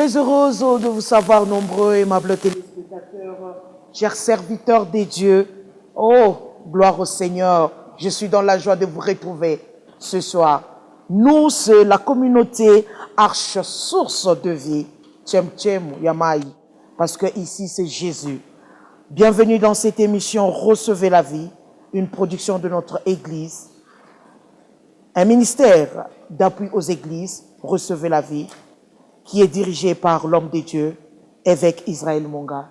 Très heureuse de vous savoir nombreux, aimables téléspectateurs, chers serviteurs des dieux. Oh, gloire au Seigneur. Je suis dans la joie de vous retrouver ce soir. Nous, c'est la communauté Arche Source de Vie, Tchem Tchem Yamaï, parce que ici, c'est Jésus. Bienvenue dans cette émission Recevez la vie, une production de notre Église, un ministère d'appui aux églises, Recevez la vie, qui est dirigé par l'homme de Dieu, évêque Israël Monga.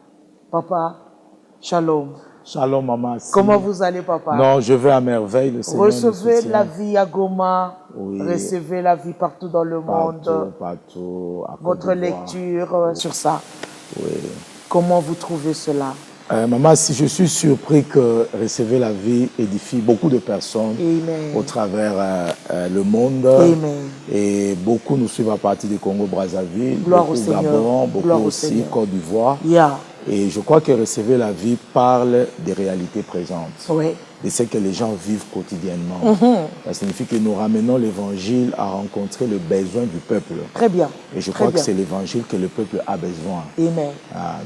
Papa, shalom. Shalom, maman. Comment vous allez, papa? Non, je vais à merveille. Le Seigneur Recevez la vie à Goma, oui. Recevez la vie partout dans le monde. Partout. Votre lecture sur ça. Oui. Comment vous trouvez cela? Maman, si je suis surpris que Recevez la vie édifie beaucoup de personnes Amen. au travers le monde. Amen. Et beaucoup nous suivent à partir du Congo-Brazzaville, beaucoup au Gabon, beaucoup aussi Côte d'Ivoire. Yeah. Et je crois que Recevez la vie parle des réalités présentes. Oui. De ce que les gens vivent quotidiennement. Ça signifie que nous ramenons l'évangile à rencontrer le besoin du peuple. Très bien. Et je crois que c'est l'évangile que le peuple a besoin. Amen.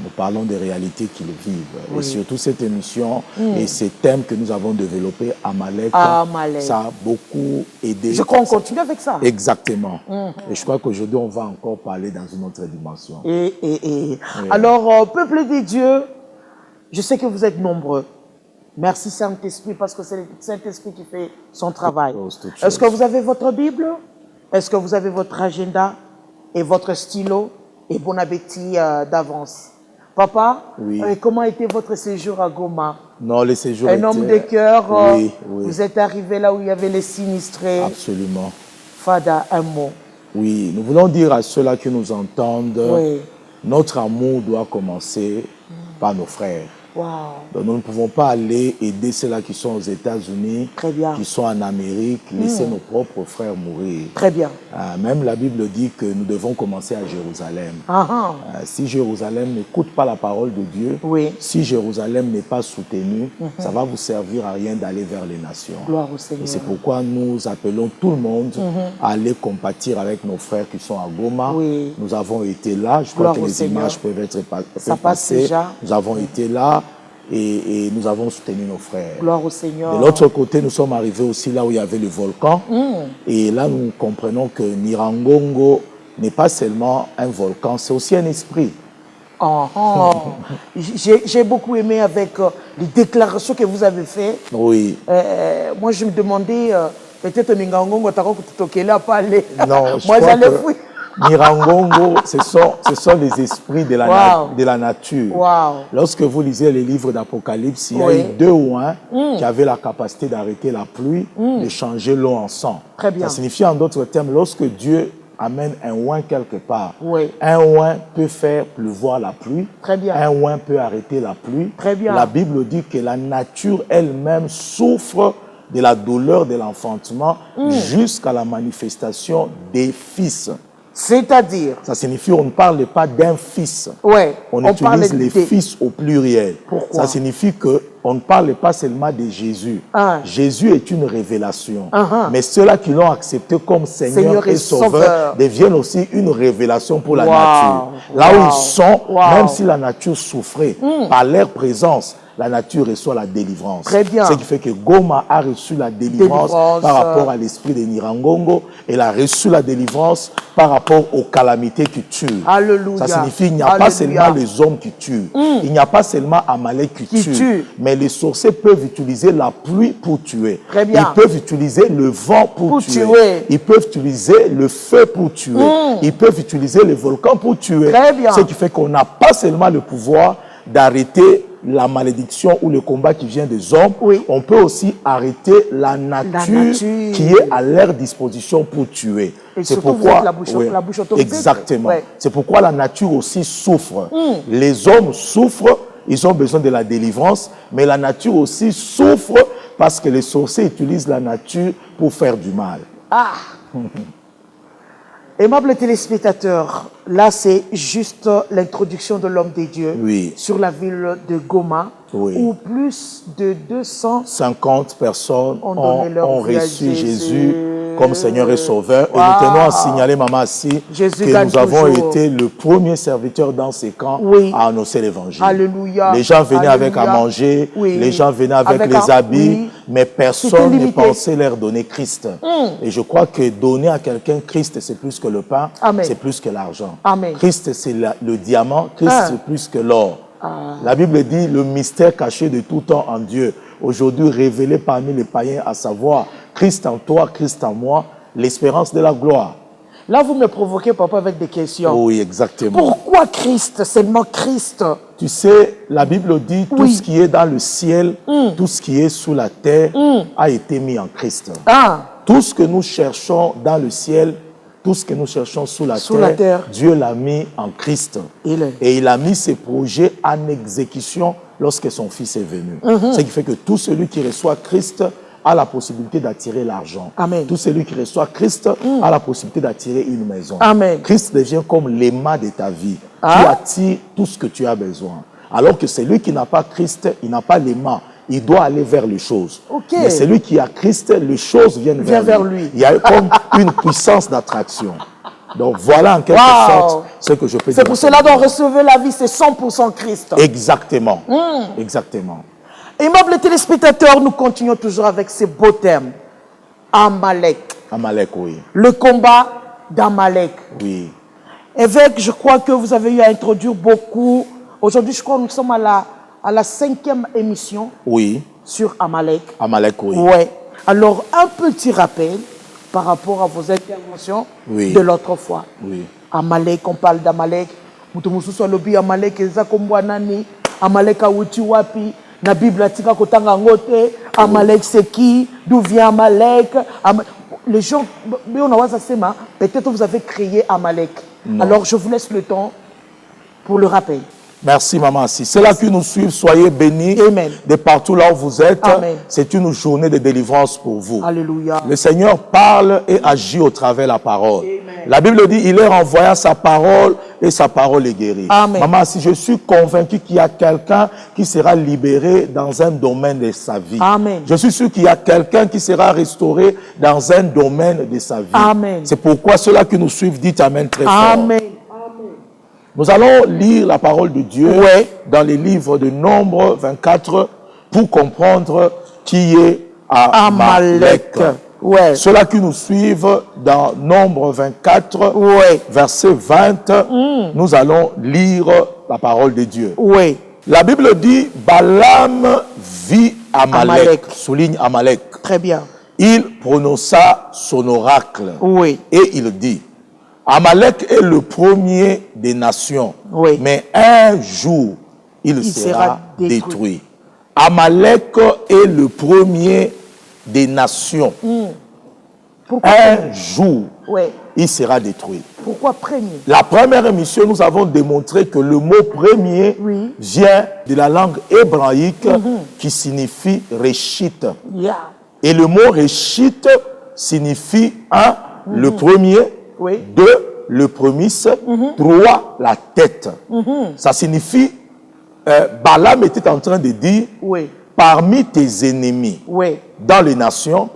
Nous parlons des réalités qu'ils vivent. Oui. Et surtout cette émission et ces thèmes que nous avons développés, Amalek, ça a beaucoup aidé. Je crois qu'on continue avec ça. Exactement. Et je crois qu'aujourd'hui, on va encore parler dans une autre dimension. Oui. Alors, peuple des dieux, je sais que vous êtes nombreux. Merci Saint-Esprit, parce que c'est le Saint-Esprit qui fait son travail. Est-ce que vous avez votre Bible? Est-ce que vous avez votre agenda et votre stylo? Et bon appétit d'avance. Papa, oui. Comment était votre séjour à Goma? Non, le séjour Un homme de cœur, oui. Vous êtes arrivé là où il y avait les sinistrés. Absolument. Fada, un mot. Oui, nous voulons dire à ceux-là qui nous entendent, notre amour doit commencer par nos frères. Wow. Donc nous ne pouvons pas aller aider ceux-là qui sont aux États-Unis, qui sont en Amérique, laisser nos propres frères mourir. Très bien. Même la Bible dit que nous devons commencer à Jérusalem. Si Jérusalem n'écoute pas la parole de Dieu, si Jérusalem n'est pas soutenu, ça va vous servir à rien d'aller vers les nations. Gloire au Seigneur. Et c'est pourquoi nous appelons tout le monde à aller compatir avec nos frères qui sont à Goma. Nous avons été là, je crois que les images peuvent être passées. Nous avons été là. Et nous avons soutenu nos frères. Gloire au Seigneur. De l'autre côté, nous sommes arrivés aussi là où il y avait le volcan. Et là, nous comprenons que Nirangongo n'est pas seulement un volcan, c'est aussi un esprit. J'ai beaucoup aimé avec les déclarations que vous avez faites. Oui. Moi, je me demandais, peut-être Nirangongo, tu as pas aller. Non, moi, j'allais fouiller. Nirangongo, ce sont les esprits de la nature. Wow. Lorsque vous lisez les livres d'Apocalypse, il y a eu 2 ou 1 qui avaient la capacité d'arrêter la pluie, de changer l'eau en sang. Très bien. Ça signifie en d'autres termes, lorsque Dieu amène un oin quelque part, un oin peut faire pleuvoir la pluie, un oin peut arrêter la pluie. Très bien. La Bible dit que la nature elle-même souffre de la douleur de l'enfantement jusqu'à la manifestation des fils. C'est-à-dire? Ça signifie qu'on ne parle pas d'un fils. On utilise les fils au pluriel. Pourquoi? Ça signifie qu'on ne parle pas seulement de Jésus. Jésus est une révélation. Mais ceux-là qui l'ont accepté comme Seigneur et Sauveur deviennent aussi une révélation pour la nature. Là où ils sont, même si la nature souffrait, par leur présence, la nature reçoit la délivrance. Très bien. Ce qui fait que Goma a reçu la délivrance par rapport à l'esprit de Nirangongo. Elle a reçu la délivrance par rapport aux calamités qui tuent. Alléluia. Ça signifie qu'il n'y a pas seulement les hommes qui tuent. Il n'y a pas seulement Amalek qui tue. Mais les sorciers peuvent utiliser la pluie pour tuer. Très bien. Ils peuvent utiliser le vent pour tuer. Ils peuvent utiliser le feu pour tuer. Ils peuvent utiliser le volcan pour tuer. Très bien. Ce qui fait qu'on n'a pas seulement le pouvoir d'arrêter la malédiction ou le combat qui vient des hommes, on peut aussi arrêter la nature qui est à leur disposition pour tuer. C'est pourquoi la bouche autorisée. Exactement. C'est pourquoi la nature aussi souffre. Les hommes souffrent, ils ont besoin de la délivrance, mais la nature aussi souffre parce que les sorciers utilisent la nature pour faire du mal. Aimables téléspectateurs, là c'est juste l'introduction de l'homme des dieux sur la ville de Goma, où plus de 250 personnes ont reçu Jésus comme Seigneur et Sauveur. Et nous tenons à signaler, Maman Assi, que nous avons été le premier serviteur dans ces camps à annoncer l'évangile. Alléluia. Les gens venaient avec à manger, les gens venaient avec les habits, mais personne ne pensait leur donner Christ. Et je crois que donner à quelqu'un Christ, c'est plus que le pain, c'est plus que l'argent. Christ, c'est le diamant, Christ, c'est plus que l'or. La Bible dit le mystère caché de tout temps en Dieu, aujourd'hui révélé parmi les païens, à savoir Christ en toi, Christ en moi, l'espérance de la gloire. Là, vous me provoquez, papa, avec des questions. Oui, exactement. Pourquoi Christ, seulement Christ? Tu sais, la Bible dit tout ce qui est dans le ciel, tout ce qui est sous la terre a été mis en Christ. Tout ce que nous cherchons dans le ciel, tout ce que nous cherchons sous la terre, Dieu l'a mis en Christ. Et il a mis ses projets en exécution lorsque son Fils est venu. Ce qui fait que tout celui qui reçoit Christ a la possibilité d'attirer l'argent. Tout celui qui reçoit Christ a la possibilité d'attirer une maison. Christ devient comme l'aimant de ta vie, qui attire tout ce que tu as besoin. Alors que celui qui n'a pas Christ, il n'a pas l'aimant. Il doit aller vers les choses. Mais celui qui a Christ, les choses viennent vers lui. Il y a comme une puissance d'attraction. Donc voilà en quelque sorte ce que je peux dire. C'est pour cela qu'on recevait la vie, c'est 100% Christ. Exactement. Exactement. Aimables téléspectateurs, nous continuons toujours avec ces beaux termes. Amalek. Amalek, oui. Le combat d'Amalek. Oui. Évêque, je crois que vous avez eu à introduire beaucoup. Aujourd'hui, je crois que nous sommes à la 5e émission sur Amalek. Amalek, oui. Ouais. Alors, un petit rappel par rapport à vos interventions de l'autre fois. Oui. Amalek, on parle d'Amalek. Amalek, Amalek awuti wapi. La Bible atika kotanga ngote. Amalek c'est qui? D'où vient Amalek? Les gens, peut-être vous avez créé Amalek. Alors, je vous laisse le temps pour le rappel. Merci, maman. Si c'est là que nous suivons, soyez bénis. Amen. De partout là où vous êtes. C'est une journée de délivrance pour vous. Alléluia. Le Seigneur parle et agit au travers de la parole. Amen. La Bible dit, il est envoyé sa parole et sa parole est guérie. Amen. Maman, si je suis convaincu qu'il y a quelqu'un qui sera libéré dans un domaine de sa vie. Amen. Je suis sûr qu'il y a quelqu'un qui sera restauré dans un domaine de sa vie. Amen. C'est pourquoi ceux-là qui nous suivent, dites Amen très fort. Amen. Nous allons lire la parole de Dieu dans les livres de Nombre 24 pour comprendre qui est Amalek. Ceux-là qui nous suivent dans Nombre 24, verset 20, nous allons lire la parole de Dieu. La Bible dit, Balaam vit Amalek. Souligne Amalek. Très bien. Il prononça son oracle et il dit, Amalek est le premier des nations, mais un jour, il sera détruit. Amalek est le premier des nations. Un jour, il sera détruit. Pourquoi premier? La première émission, nous avons démontré que le mot premier vient de la langue hébraïque qui signifie Réchit. Et le mot Réchit signifie le premier, 2, le prémisse, 3, la tête. Ça signifie, Balaam était en train de dire, parmi tes ennemis, dans les nations,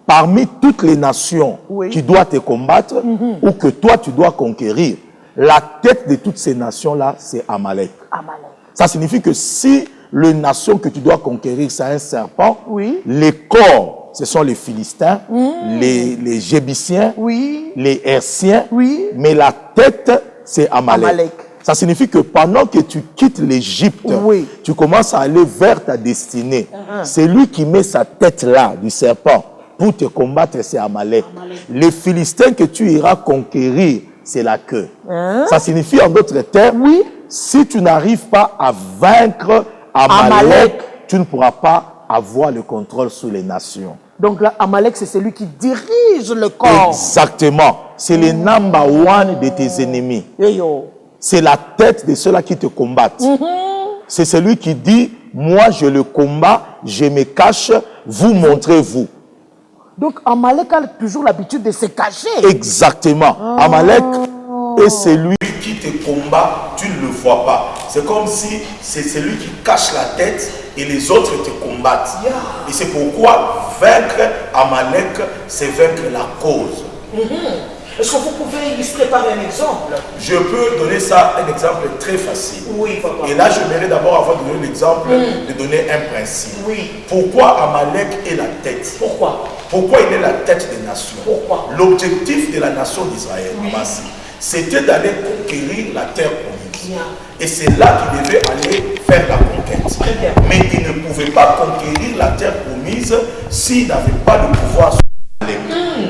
parmi toutes les nations qui doivent te combattre, ou que toi tu dois conquérir, la tête de toutes ces nations-là, c'est Amalek. Ça signifie que si les nations que tu dois conquérir, c'est un serpent, les corps, ce sont les Philistins, les Jébusiens, les Hersiens, mais la tête, c'est Amalek. Ça signifie que pendant que tu quittes l'Égypte, tu commences à aller vers ta destinée. C'est lui qui met sa tête là, du serpent, pour te combattre, c'est Amalek. Les Philistins que tu iras conquérir, c'est la queue. Ça signifie en d'autres termes, si tu n'arrives pas à vaincre Amalek, tu ne pourras pas avoir le contrôle sur les nations. Donc là, Amalek, c'est celui qui dirige le corps. Exactement. C'est le number one de tes ennemis. C'est la tête de ceux-là qui te combattent. C'est celui qui dit, moi je le combats, je me cache, vous montrez-vous. Donc Amalek a toujours l'habitude de se cacher. Exactement. Amalek est celui qui te combat, tu ne le vois pas. C'est comme si c'est celui qui cache la tête et les autres te combattent. Et c'est pourquoi vaincre Amalek, c'est vaincre la cause. Est-ce que vous pouvez illustrer par un exemple? Je peux donner ça un exemple très facile. Oui, papa. Et là, j'aimerais d'abord, avant de donner l'exemple, de donner un principe. Oui. Pourquoi Amalek est la tête? Pourquoi? Pourquoi il est la tête des nations? Pourquoi? L'objectif de la nation d'Israël, c'était d'aller conquérir la terre promise. Et c'est là qu'il devait aller faire la conquête. Mais il ne pouvait pas conquérir la terre promise s'il n'avait pas le pouvoir sur Amalek.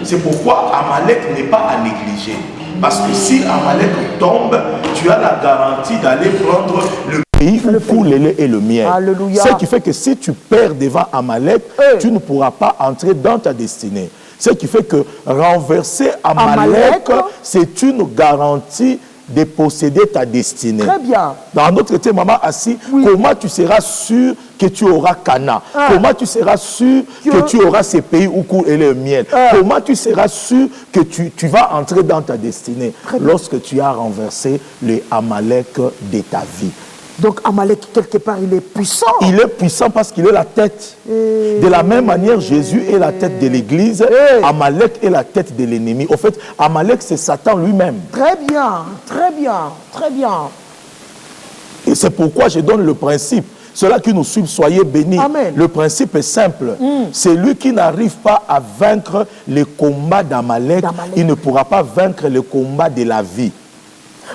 C'est pourquoi Amalek n'est pas à négliger. Parce que si Amalek tombe, tu as la garantie d'aller prendre le pays où coule le lait et le miel. Alléluia. Ce qui fait que si tu perds devant Amalek, tu ne pourras pas entrer dans ta destinée. Ce qui fait que renverser Amalek, c'est une garantie de posséder ta destinée. Très bien. Dans notre thème, maman assis, comment tu seras sûr que tu auras Cana? Comment tu seras sûr que tu auras ces pays où coule le miel? Comment tu seras sûr que tu vas entrer dans ta destinée lorsque tu as renversé les Amalek de ta vie? Donc Amalek, quelque part, il est puissant. Il est puissant parce qu'il est la tête. De la même manière, Jésus est la tête de l'Église. Amalek est la tête de l'ennemi. Au fait, Amalek, c'est Satan lui-même. Très bien, très bien, très bien. Et c'est pourquoi je donne le principe. Ceux-là qui nous suivent, soyez bénis. Amen. Le principe est simple. C'est lui qui n'arrive pas à vaincre le combat d'Amalek. Il ne pourra pas vaincre le combat de la vie.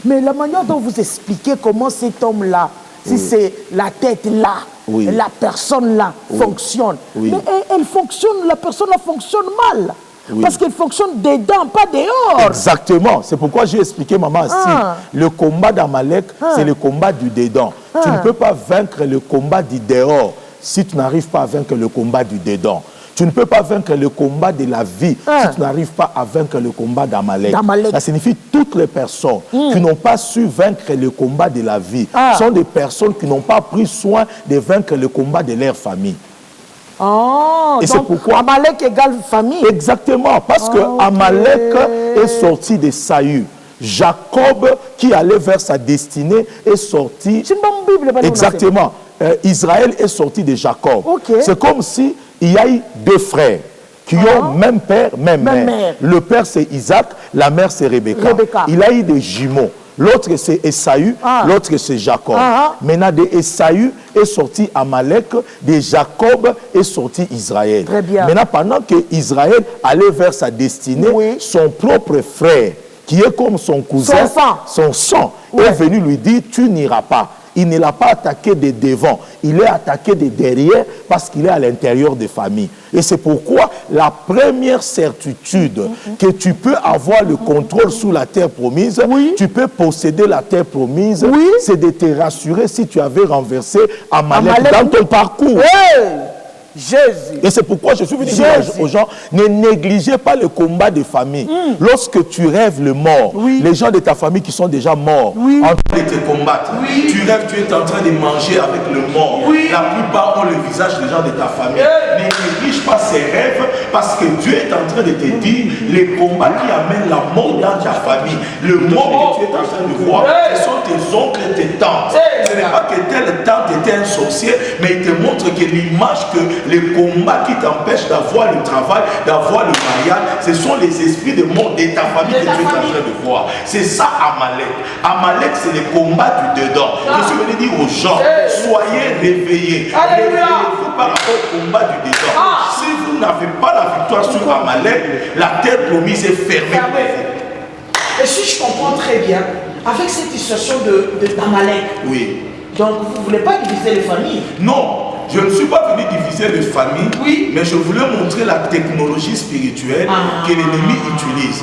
Mais la manière dont vous expliquez comment cet homme-là, si c'est la tête là, la personne là fonctionne. Mais elle fonctionne, la personne là fonctionne mal. Parce qu'elle fonctionne dedans, pas dehors. Exactement. C'est pourquoi j'ai expliqué, maman, le combat d'Amalek, c'est le combat du dedans. Tu ne peux pas vaincre le combat du dehors si tu n'arrives pas à vaincre le combat du dedans. Tu ne peux pas vaincre le combat de la vie si tu n'arrives pas à vaincre le combat d'Amalek. Ça signifie que toutes les personnes qui n'ont pas su vaincre le combat de la vie sont des personnes qui n'ont pas pris soin de vaincre le combat de leur famille. Et c'est pourquoi Amalek égale famille. Exactement, parce que Amalek est sorti de Saül. Jacob, qui allait vers sa destinée, est sorti. C'est une bonne Bible. Exactement. Israël est sorti de Jacob. C'est comme si il y a eu deux frères qui ont même père, même mère. Le père c'est Isaac, la mère c'est Rebecca. Il y a eu des jumeaux. L'autre c'est Esaü, l'autre c'est Jacob. Maintenant de Esaü est sorti Amalek, de Jacob est sorti Israël. Très bien. Maintenant pendant que Israël allait vers sa destinée, son propre frère, qui est comme son cousin, son sang, est venu lui dire tu n'iras pas. Il ne l'a pas attaqué de devant, il est attaqué de derrière parce qu'il est à l'intérieur des familles. Et c'est pourquoi la première certitude que tu peux avoir le contrôle sur la terre promise, tu peux posséder la terre promise, c'est de te rassurer si tu avais renversé Amalek dans ton parcours. Jésus. Et c'est pourquoi je suis venu dire aux gens, ne négligez pas le combat des familles. Lorsque tu rêves le mort, les gens de ta famille qui sont déjà morts, en train de te combattre, tu rêves, tu es en train de manger avec le mort. La plupart ont le visage des gens de ta famille. Ne néglige pas ces rêves parce que Dieu est en train de te dire les combats qui amènent la mort dans ta famille. Le mort que tu es en train de voir, ce sont tes oncles et tes tantes. Ce n'est pas que telle tante était un sorcier, mais il te montre que l'image que les combats qui t'empêchent d'avoir le travail, d'avoir le mariage, ce sont les esprits de mort de ta famille que tu es en train de voir. C'est ça Amalek. Amalek, c'est le combat du dedans. Je suis venu dire aux gens, soyez réveillés. Réveillez-vous par rapport au combat du dedans. Si vous n'avez pas la victoire sur Amalek, la terre promise est fermée. Et si je comprends très bien, avec cette situation d'Amalek, donc vous ne voulez pas diviser les familles? Non. Je ne suis pas venu diviser les familles, mais je voulais montrer la technologie spirituelle que l'ennemi utilise.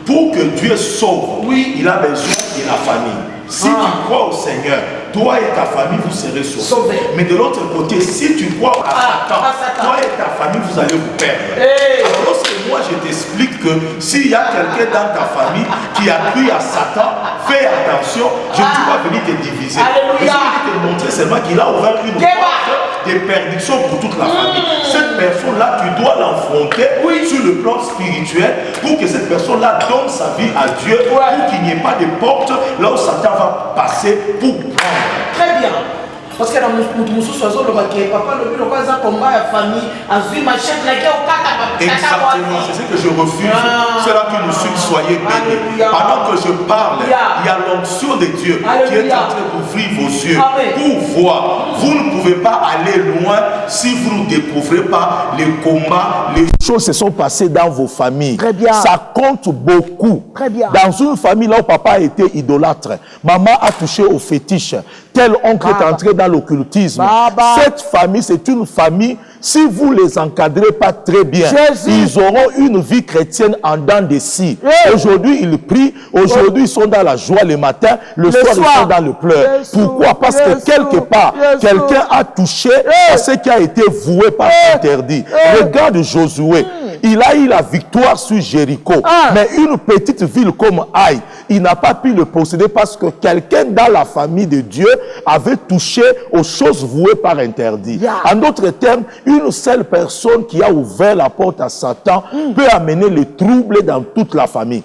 Pour que Dieu sauve, il a besoin de la famille. Si tu crois au Seigneur, toi et ta famille, vous serez sauvés. Mais de l'autre côté, si tu crois à Satan, toi et ta famille, vous allez vous perdre. Alors lorsque moi je t'explique que s'il y a quelqu'un dans ta famille qui a cru à Satan, fais attention, je ne suis pas venu te diviser. Je suis venu te montrer seulement qu'il a ouvert une porte de perdition pour toute la famille. Cette personne-là, tu dois l'affronter sur le plan spirituel pour que cette personne-là donne sa vie à Dieu, pour qu'il n'y ait pas de porte là où Satan va passer pour prendre. Très bien. Parce que dans mon sous-oiseau, le papa, le combat, la famille, a vu ma chaîne, exactement, c'est ce que je refuse. C'est là que nous sommes, soyez bénis. Pendant que je parle, il y a l'onction de Dieu qui est en train d'ouvrir vos yeux pour voir. Vous ne pouvez pas aller loin si vous ne découvrez pas les combats, les choses se sont passées dans vos familles. Très bien. Ça compte beaucoup. Très bien. Dans une famille là où papa a été idolâtre, maman a touché au fétiche, tel oncle est entré dans l'occultisme. Cette famille, c'est une famille, si vous ne les encadrez pas très bien, ils auront une vie chrétienne en dents de scie. Aujourd'hui, ils prient, aujourd'hui, ils sont dans la joie le matin, le soir, ils sont dans le pleur. Pourquoi? Parce que quelque part, quelqu'un a touché à ce qui a été voué par interdit. Regarde Josué, il a eu la victoire sur Jéricho, mais une petite ville comme Haï, il n'a pas pu le posséder parce que quelqu'un dans la famille de Dieu avait touché aux choses vouées par interdit. En d'autres termes, une seule personne qui a ouvert la porte à Satan peut amener les troubles dans toute la famille.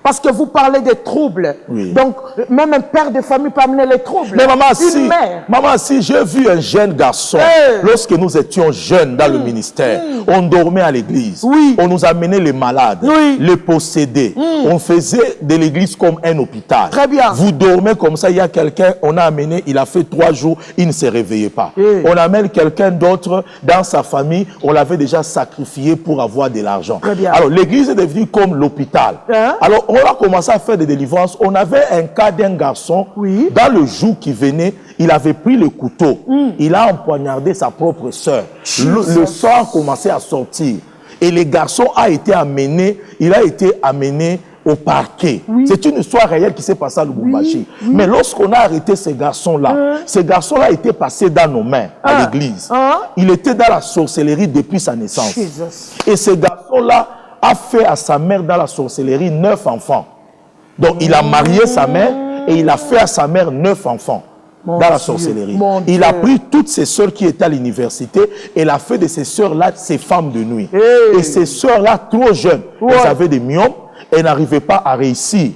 Parce que vous parlez des troubles. Oui. Donc, même un père de famille peut amener les troubles. Mais maman, si j'ai vu un jeune garçon, lorsque nous étions jeunes dans le ministère, on dormait à l'église. On nous amenait les malades, les possédés. On faisait de l'église comme un hôpital. Très bien. Vous dormez comme ça, il y a quelqu'un, on a amené, il a fait 3 jours, il ne se réveillait pas. On amène quelqu'un d'autre dans sa famille, on l'avait déjà sacrifié pour avoir de l'argent. Alors, l'église est devenue comme l'hôpital. Alors, on a commencé à faire des délivrances. On avait un cas d'un garçon, dans le jour qui venait, il avait pris le couteau. Il a empoignardé sa propre sœur. Le sang a commencé à sortir. Et le garçon a été amené, il a été amené au parquet. C'est une histoire réelle qui s'est passée à Lubumbashi. Mais lorsqu'on a arrêté ce garçon-là était passé dans nos mains à l'église. Il était dans la sorcellerie depuis sa naissance. Et ce garçon-là a fait à sa mère dans la sorcellerie 9 enfants. Donc il a marié sa mère et il a fait à sa mère 9 enfants dans la sorcellerie. Il a pris toutes ses sœurs qui étaient à l'université et il a fait de ces sœurs-là ses femmes de nuit. Et ces sœurs-là, trop jeunes, elles avaient des myomes et n'arrivaient pas à réussir.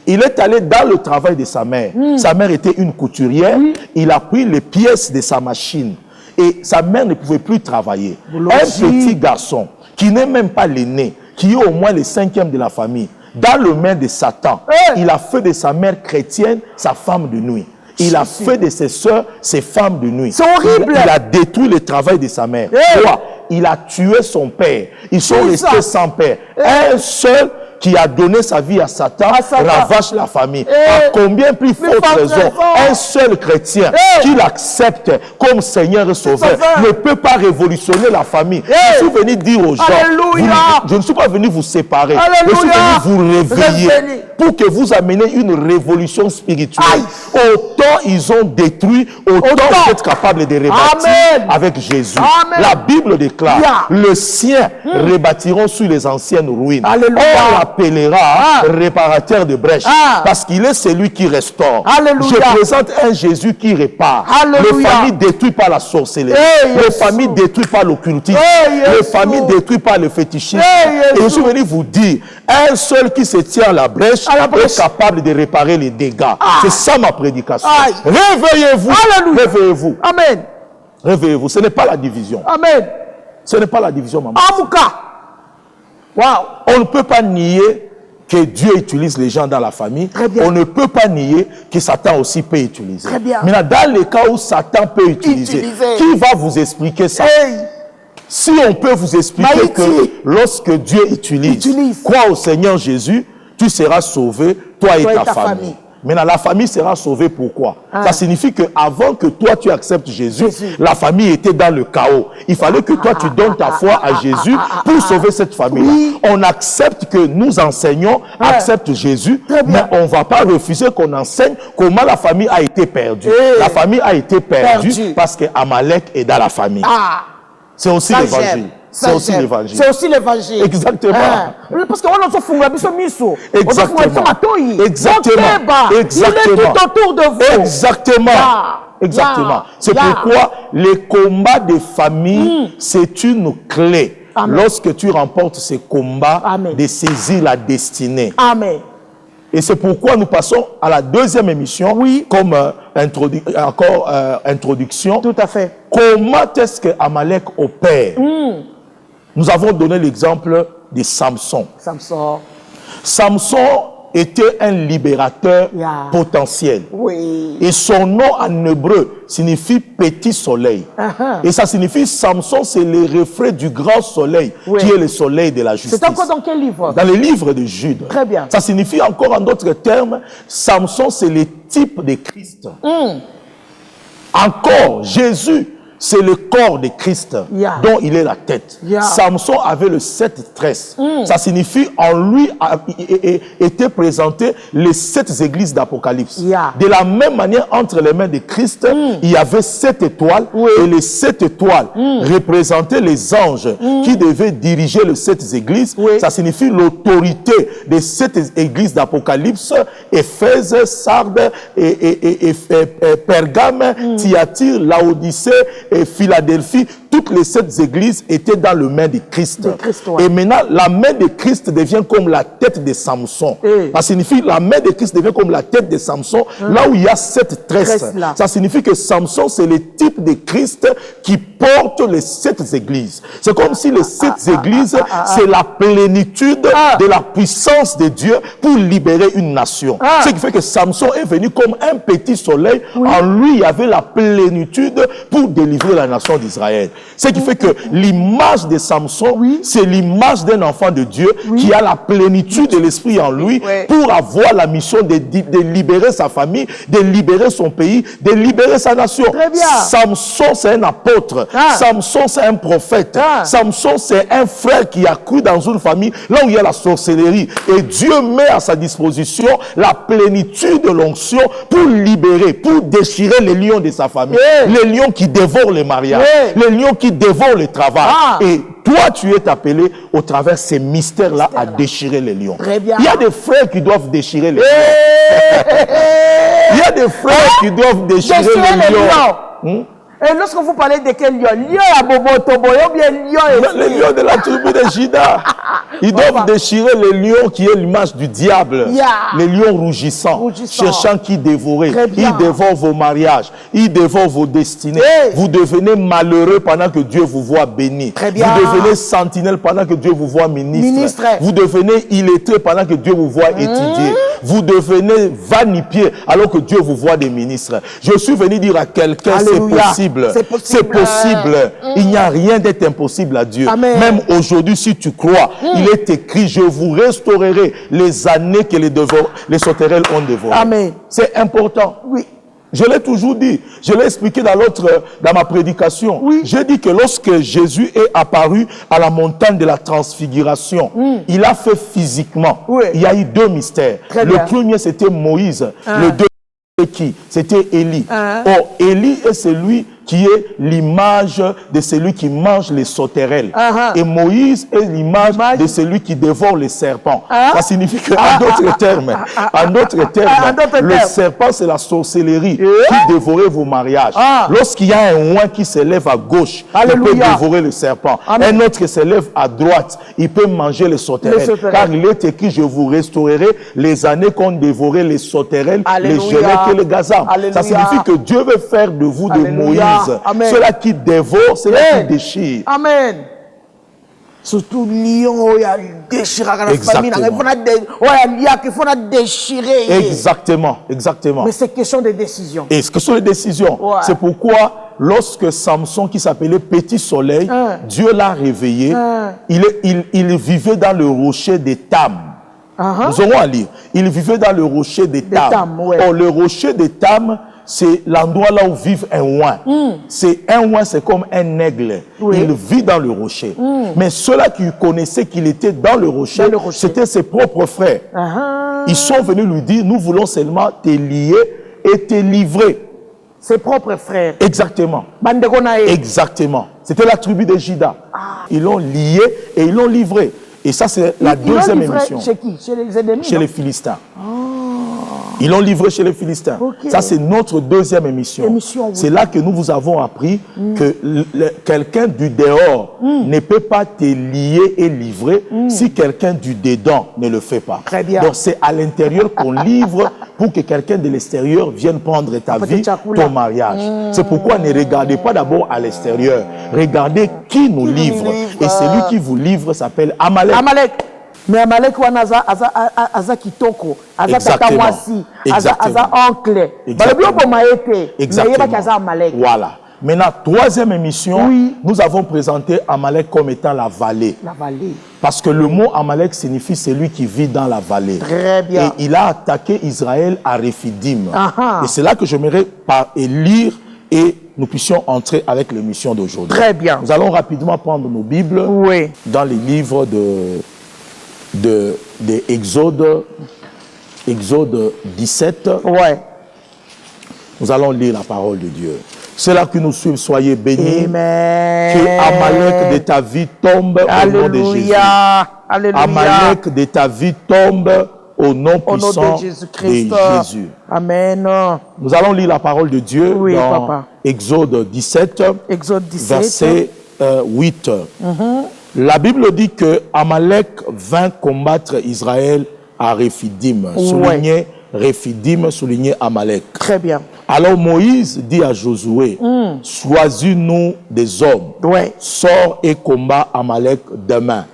Il est allé dans le travail de sa mère. Sa mère était une couturière. Il a pris les pièces de sa machine et sa mère ne pouvait plus travailler. Un petit garçon qui n'est même pas l'aîné, qui est au moins le 5e de la famille, dans le main de Satan, il a fait de sa mère chrétienne sa femme de nuit. Il a fait de ses sœurs ses femmes de nuit. C'est horrible. Il a détruit le travail de sa mère. Il a tué son père. Ils sont restés sans père. Un seul qui a donné sa vie à Satan, ravage la famille. À combien plus forte raison, un seul chrétien qui l'accepte comme Seigneur et Sauveur ne peut pas révolutionner la famille. Je suis venu dire aux gens, je ne suis pas venu vous séparer, je suis venu vous réveiller pour que vous ameniez une révolution spirituelle. Autant ils ont détruit, autant vous êtes capable de rebâtir avec Jésus. La Bible déclare, le sien rebâtiront sur les anciennes ruines. On l'appellera réparateur de brèches parce qu'il est celui qui restaure. Je présente un Jésus qui répare. Les familles détruites par la sorcellerie, les familles détruites par l'occultisme, les familles détruites par le fétichisme. Et je suis venu vous dire, un seul qui se tient à la brèche est capable de réparer les dégâts. C'est ça ma prédication. Réveillez-vous. Réveillez-vous. Amen. Réveillez-vous. Ce n'est pas la division. Amen. Ce n'est pas la division, maman. Wow. On ne peut pas nier que Dieu utilise les gens dans la famille. On ne peut pas nier que Satan aussi peut utiliser. Maintenant, dans les cas où Satan peut utiliser, qui va vous expliquer ça? Si on peut vous expliquer que lorsque Dieu utilise, crois au Seigneur Jésus, tu seras sauvé, toi et ta famille. Maintenant, la famille sera sauvée. Pourquoi? Ça signifie qu'avant que toi tu acceptes Jésus, la famille était dans le chaos. Il fallait que toi tu donnes ta foi à Jésus pour sauver cette famille-là. On accepte que nous enseignons, accepte Jésus, mais on ne va pas refuser qu'on enseigne comment la famille a été perdue. La famille a été perdue parce que Amalek est dans la famille. C'est aussi l'évangile. C'est aussi l'évangile. C'est aussi l'évangile. Exactement. Parce qu'on a fait fondre miso. Exactement. Exactement. Il est tout autour de vous. Exactement. Exactement. C'est pourquoi les combats de famille, c'est une clé. Lorsque tu remportes ces combats, de saisir la destinée. Amen. Et c'est pourquoi nous passons à la deuxième émission comme introduction. Tout à fait. Comment est-ce que Amalek opère? Nous avons donné l'exemple de Samson. Samson était un libérateur potentiel. Oui. Et son nom en hébreu signifie petit soleil. Et ça signifie Samson, c'est le reflet du grand soleil, qui est le soleil de la justice. C'est encore dans quel livre? Dans le livre de Jude. Très bien. Ça signifie encore en d'autres termes, Samson, c'est le type de Christ. Encore, Jésus, c'est le corps de Christ dont il est la tête. Samson avait le 7 tresses. Ça signifie en lui étaient présentées les 7 églises d'Apocalypse. De la même manière, entre les mains de Christ, il y avait 7 étoiles et les 7 étoiles représentaient les anges qui devaient diriger les 7 églises. Ça signifie l'autorité des 7 églises d'Apocalypse, Éphèse, Sardes, et Pergame, Thyatire, Laodicée, et Philadelphie, toutes les 7 églises étaient dans le main de Christ. Et maintenant, la main de Christ devient comme la tête de Samson. Ça signifie la main de Christ devient comme la tête de Samson, là où il y a 7 tresses. Ça signifie que Samson, c'est le type de Christ qui porte les 7 églises. C'est comme si les 7 églises, c'est la plénitude de la puissance de Dieu pour libérer une nation. Ce qui fait que Samson est venu comme un petit soleil. En lui, il y avait la plénitude pour délivrer la nation d'Israël. Ce qui fait que l'image de Samson, c'est l'image d'un enfant de Dieu qui a la plénitude de l'esprit en lui pour avoir la mission de libérer sa famille, de libérer son pays, de libérer sa nation. Samson, c'est un apôtre. Samson, c'est un prophète. Samson, c'est un frère qui a cru dans une famille là où il y a la sorcellerie. Et Dieu met à sa disposition la plénitude de l'onction pour libérer, pour déchirer les lions de sa famille. Les lions qui dévorent les mariages, les lions qui dévorent le travail. Et toi, tu es appelé au travers ces mystères-là à déchirer les lions. Il y a des frères qui doivent déchirer les lions. Il y a des frères qui doivent déchirer les lions. Et lorsque vous parlez de quel lion? Lion à Bobotobo, ou bien lion? Les lions de la tribu de Juda. Ils doivent déchirer les lions qui est l'image du diable. Les lions rougissants, cherchant qui dévorer. Ils dévorent vos mariages. Ils dévorent vos destinées. Vous devenez malheureux pendant que Dieu vous voit béni. Vous devenez sentinelle pendant que Dieu vous voit ministre. Vous devenez illettré pendant que Dieu vous voit étudier. Vous devenez va-ni-pied alors que Dieu vous voit des ministres. Je suis venu dire à quelqu'un, c'est possible. C'est possible. Il n'y a rien d'être impossible à Dieu. Même aujourd'hui, si tu crois, il est écrit, je vous restaurerai les années que les sauterelles ont dévorées. C'est important. Je l'ai toujours dit. Je l'ai expliqué dans ma prédication. J'ai dit que lorsque Jésus est apparu à la montagne de la transfiguration, il a fait physiquement. Il y a eu 2 mystères. Le premier, c'était Moïse. Le deuxième, qui? C'était Élie. Or, Élie est celui qui est l'image de celui qui mange les sauterelles. Et Moïse est l'image de celui qui dévore les serpents. Ça signifie que, en d'autres termes, le serpent, c'est la sorcellerie qui dévorait vos mariages. Lorsqu'il y a un oin qui s'élève à gauche, il peut dévorer le serpent. Un autre qui s'élève à droite, il peut manger les sauterelles. Car il est écrit, je vous restaurerai les années qu'ont dévoré les sauterelles, les gélecs et les gazans. Ça signifie que Dieu veut faire de vous de Moïse. Ceux-là qui dévorent, ceux-là qui déchirent. Amen. Surtout lion, il y a déchiré dans la famille. Il faut déchirer. Exactement, exactement. Mais c'est question de décision. Et ce que sont les décisions. C'est pourquoi lorsque Samson, qui s'appelait Petit Soleil, Dieu l'a réveillé, il vivait dans le rocher d'Étam. Nous aurons à lire. Il vivait dans le rocher d'Étam. Or, le rocher d'Étam, c'est l'endroit là où vit un oin. C'est un oin, c'est comme un aigle. Il vit dans le rocher. Mais ceux-là qui connaissaient qu'il était dans le rocher, c'était ses propres frères. Ils sont venus lui dire, nous voulons seulement te lier et te livrer. Ses propres frères. Exactement. Exactement. C'était la tribu de Juda. Ils l'ont lié et ils l'ont livré. Et ça, c'est la deuxième émission. Chez qui? Chez les ennemis? Chez les Philistins. Ils l'ont livré chez les Philistins. Ça, c'est notre deuxième émission. C'est là que nous vous avons appris que quelqu'un du dehors ne peut pas te lier et livrer si quelqu'un du dedans ne le fait pas. Très bien. Donc, c'est à l'intérieur qu'on livre pour que quelqu'un de l'extérieur vienne prendre ta vie, ton mariage. C'est pourquoi ne regardez pas d'abord à l'extérieur. Regardez qui nous livre. Et celui qui vous livre s'appelle Amalek. Amalek. Mais Amalek wana aza kitoko, aza tata mwasi, aza oncle. Exactement. Voilà. Maintenant, troisième émission, nous avons présenté Amalek comme étant la vallée. La vallée. Parce que le mot Amalek signifie celui qui vit dans la vallée. Très bien. Et il a attaqué Israël à Rephidim. Et c'est là que j'aimerais lire et nous puissions entrer avec l'émission d'aujourd'hui. Très bien. Nous allons rapidement prendre nos Bibles dans les livres de Exode 17. Nous allons lire la parole de Dieu. C'est là que nous suivons, soyez bénis. Amen. Que Amalek de ta vie tombe au nom de Jésus. Alléluia. Amalek de ta vie tombe au nom puissant de Jésus. Amen. Nous allons lire la parole de Dieu dans Exode 17, verset 8. La Bible dit que Amalek vint combattre Israël à Rephidim. Souligné Rephidim, souligné Amalek. Très bien. Alors Moïse dit à Josué, choisis-nous des hommes, sors et combat Amalek demain.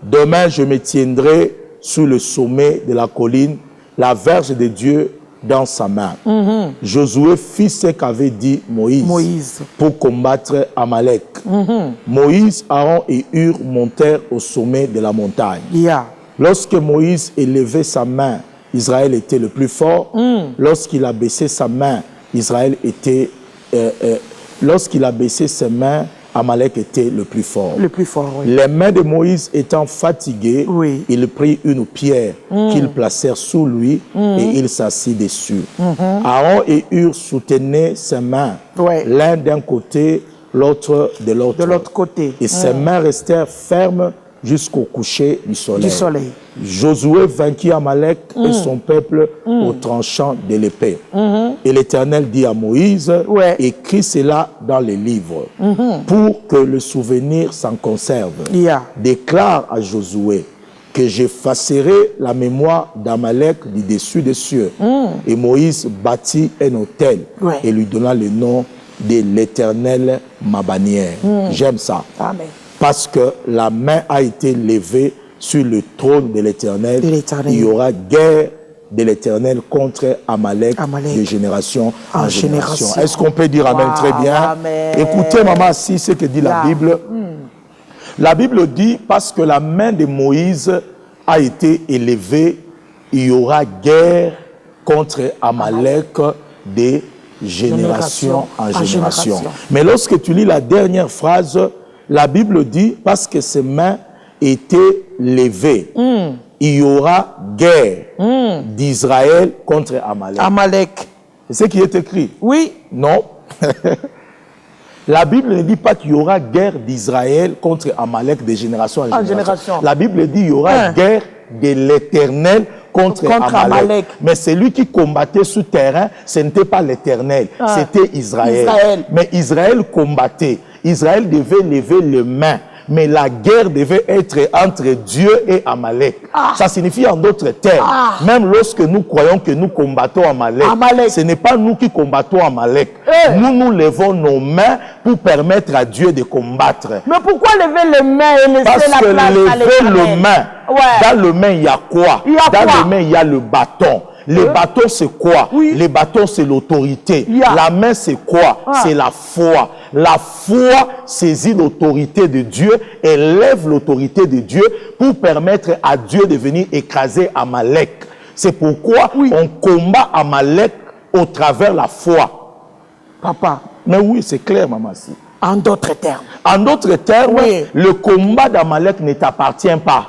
Demain, je me tiendrai sur le sommet de la colline, la verge de Dieu dans sa main. Josué fit ce qu'avait dit Moïse pour combattre Amalek. Moïse, Aaron et Hur montèrent au sommet de la montagne. Lorsque Moïse élevait sa main, Israël était le plus fort. Lorsqu'il a baissé sa main, Israël était... lorsqu'il a baissé ses mains, Amalek était le plus fort. Le plus fort, Les mains de Moïse étant fatiguées, il prit une pierre qu'ils placèrent sous lui et il s'assit dessus. Aaron et Hur soutenaient ses mains, l'un d'un côté, l'autre de l'autre côté. Et ses mains restèrent fermes jusqu'au coucher du soleil. Josué vainquit Amalek et son peuple au tranchant de l'épée. Et l'Éternel dit à Moïse, écris cela dans les livres, pour que le souvenir s'en conserve. Déclare à Josué que j'effacerai la mémoire d'Amalek du dessus des cieux. Et Moïse bâtit un autel et lui donna le nom de l'Éternel, ma bannière. J'aime ça. Amen. Parce que la main a été levée sur le trône de l'Éternel. Il y aura guerre de l'Éternel contre Amalek de génération en génération. Est-ce qu'on peut dire Amen? Très bien. Amen. Écoutez, maman, si ce que dit la Bible. La Bible dit, parce que la main de Moïse a été élevée, il y aura guerre contre Amalek de génération en génération. Mais lorsque tu lis la dernière phrase, la Bible dit, parce que ses mains étaient levées, il y aura guerre d'Israël contre Amalek. C'est ce qui est écrit. Oui. Non. La Bible ne dit pas qu'il y aura guerre d'Israël contre Amalek de génération en génération. La Bible dit qu'il y aura guerre de l'Éternel contre Amalek. Mais celui qui combattait sur terrain, ce n'était pas l'Éternel, c'était Israël. Mais Israël combattait. Israël devait lever les mains. Mais la guerre devait être entre Dieu et Amalek. Ça signifie en d'autres termes, même lorsque nous croyons que nous combattons Amalek, ce n'est pas nous qui combattons Amalek. Nous levons nos mains pour permettre à Dieu de combattre. Mais pourquoi lever les mains et laisser Parce la que place à lever les mains, dans le main il y a quoi? Dans le main il y a le bâton. Le bâton, c'est quoi? Le bâton, c'est l'autorité. La main, c'est quoi? C'est la foi. La foi saisit l'autorité de Dieu et lève l'autorité de Dieu pour permettre à Dieu de venir écraser Amalek. C'est pourquoi on combat Amalek au travers la foi. Papa. Mais oui, c'est clair, maman. En d'autres termes. En d'autres termes, le combat d'Amalek ne t'appartient pas.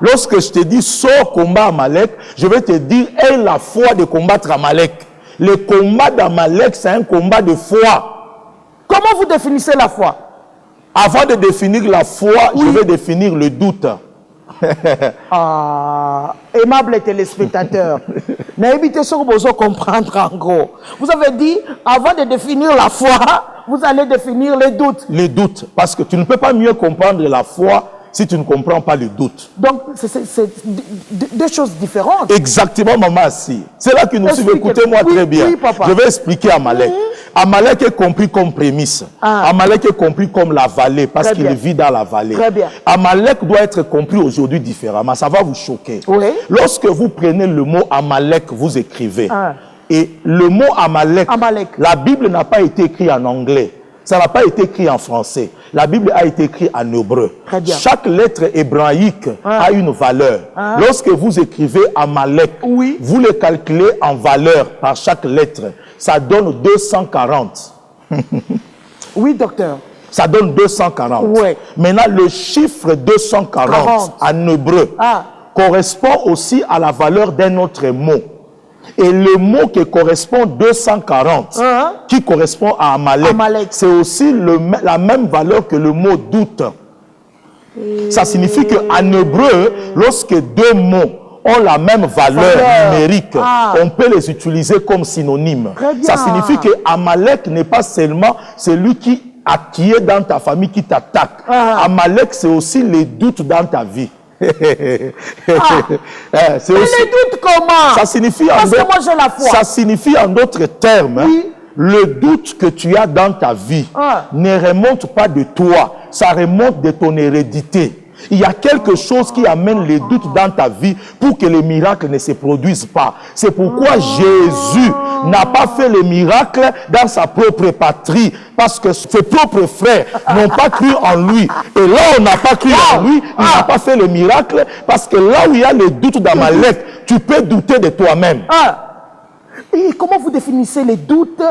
Lorsque je te dis sors combat Amalek, je vais te dire aie la foi de combattre Amalek. Le combat d'Amalek, c'est un combat de foi. Comment vous définissez la foi? Avant de définir la foi, je vais définir le doute. Aimables téléspectateurs, n'hésitez pas à comprendre en gros. Vous avez dit, avant de définir la foi, vous allez définir les doutes. Les doutes, parce que tu ne peux pas mieux comprendre la foi si tu ne comprends pas le doute. Donc, c'est deux choses différentes. Exactement, maman, si. C'est là que nous suivons. Écoutez-moi très bien. Oui, papa. Je vais expliquer Amalek. Amalek est compris comme prémisse. Amalek est compris comme la vallée, parce qu'il vit dans la vallée. Très bien. Amalek doit être compris aujourd'hui différemment. Ça va vous choquer. Oui. Lorsque vous prenez le mot Amalek, vous écrivez. Et le mot Amalek, la Bible n'a pas été écrite en anglais. Ça n'a pas été écrit en français. La Bible a été écrite en hébreu. Chaque lettre hébraïque a une valeur. Lorsque vous écrivez Amalek, vous le calculez en valeur par chaque lettre. Ça donne 240. Oui, docteur. Ça donne 240. Oui. Maintenant, le chiffre 240 en hébreu correspond aussi à la valeur d'un autre mot. Et le mot qui correspond 240, qui correspond à Amalek, c'est aussi la même valeur que le mot doute. Ça signifie qu'en hébreu, lorsque deux mots ont la même valeur numérique, on peut les utiliser comme synonymes. Ça signifie que Amalek n'est pas seulement celui qui est dans ta famille, qui t'attaque. Amalek, c'est aussi les doutes dans ta vie. Mais les doutes comment? Ça signifie parce que moi j'ai la foi. Ça signifie en d'autres termes, le doute que tu as dans ta vie ne remonte pas de toi, ça remonte de ton hérédité. Il y a quelque chose qui amène les doutes dans ta vie pour que les miracles ne se produisent pas. C'est pourquoi Jésus n'a pas fait les miracles dans sa propre patrie, parce que ses propres frères n'ont pas cru en lui. Et là, on n'a pas cru en lui, il n'a pas fait le miracle, parce que là où il y a les doutes d'Amalek, tu peux douter de toi-même. Et comment vous définissez les doutes?